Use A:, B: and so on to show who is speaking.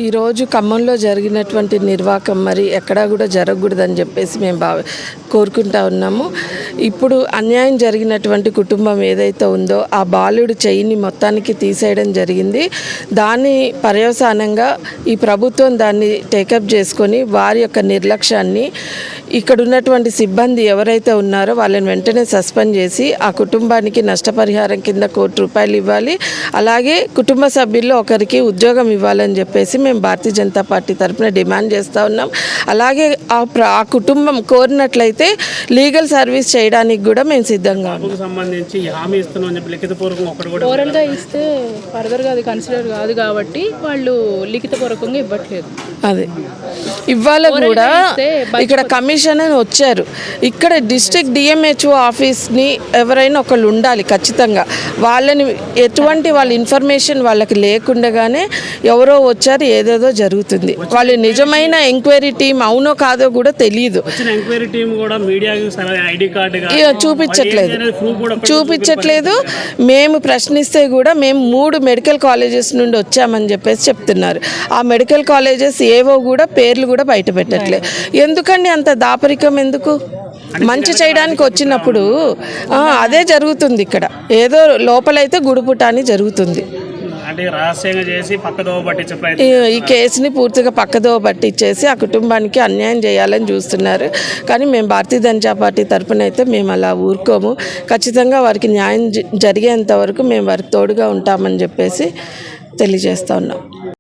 A: ఈరోజు ఖమ్మంలో జరిగినటువంటి నిర్వాకం మరి ఎక్కడా కూడా జరగకూడదని చెప్పేసి మేము కోరుకుంటా ఉన్నాము. ఇప్పుడు అన్యాయం జరిగినటువంటి కుటుంబం ఏదైతే ఉందో ఆ బాలుడు చెయ్యిని మొత్తానికి తీసేయడం జరిగింది. దాని పర్యవసానంగా ఈ ప్రభుత్వం దాన్ని టేకప్ చేసుకొని వారి యొక్క నిర్లక్ష్యాన్ని ఇక్కడ ఉన్నటువంటి సిబ్బంది ఎవరైతే ఉన్నారో వాళ్ళని వెంటనే సస్పెండ్ చేసి ఆ కుటుంబానికి నష్టపరిహారం కింద ₹1,00,00,000 ఇవ్వాలి. అలాగే కుటుంబ సభ్యుల్లో ఒకరికి ఉద్యోగం ఇవ్వాలని చెప్పేసి మేము భారతీయ జనతా పార్టీ తరఫున డిమాండ్ చేస్తూ ఉన్నాం. అలాగే ఆ కుటుంబం కోరినట్లయితే లీగల్ సర్వీస్ చేయడానికి కూడా మేము సిద్ధంగా
B: ఓరల్గా ఇస్తే ఫర్దర్గా అది కన్సిడర్ కాదు కాబట్టి వాళ్ళు లిఖితపూర్వకంగా ఇవ్వట్లేదు.
A: అదే ఇవాళ కూడా ఇక్కడ కమిషన్ అని వచ్చారు. ఇక్కడ డిస్ట్రిక్ట్ డిఎంహెచ్ఓ ఆఫీస్ని ఎవరైనా ఒకళ్ళు ఉండాలి ఖచ్చితంగా. వాళ్ళని ఎటువంటి వాళ్ళ ఇన్ఫర్మేషన్ వాళ్ళకి లేకుండానే ఎవరో వచ్చారు, ఏదేదో జరుగుతుంది. వాళ్ళు నిజమైన ఎంక్వైరీ టీం అవునో కాదో కూడా తెలియదు. చూపించట్లేదు. మేము ప్రశ్నిస్తే కూడా మేము 3 మెడికల్ కాలేజెస్ నుండి వచ్చామని చెప్పేసి చెప్తున్నారు. ఆ మెడికల్ కాలేజెస్ ఏవో కూడా పేర్లు కూడా బయట పెట్టట్లేదు. ఎందుకండి అంత దాపరికం ఎందుకు? మంచి చేయడానికి వచ్చినప్పుడు అదే జరుగుతుంది. ఇక్కడ ఏదో లోపలైతే గుడుపుటాని జరుగుతుంది. ఈ కేసుని పూర్తిగా పక్కదోవ పట్టించేసి ఆ కుటుంబానికి అన్యాయం చేయాలని చూస్తున్నారు. కానీ మేము భారతీయ జనతా పార్టీ తరఫున అయితే మేము అలా ఊరుకోము. ఖచ్చితంగా వారికి న్యాయం జరిగేంత వరకు మేము వారికి తోడుగా ఉంటామని చెప్పేసి తెలియజేస్తూ ఉన్నాం.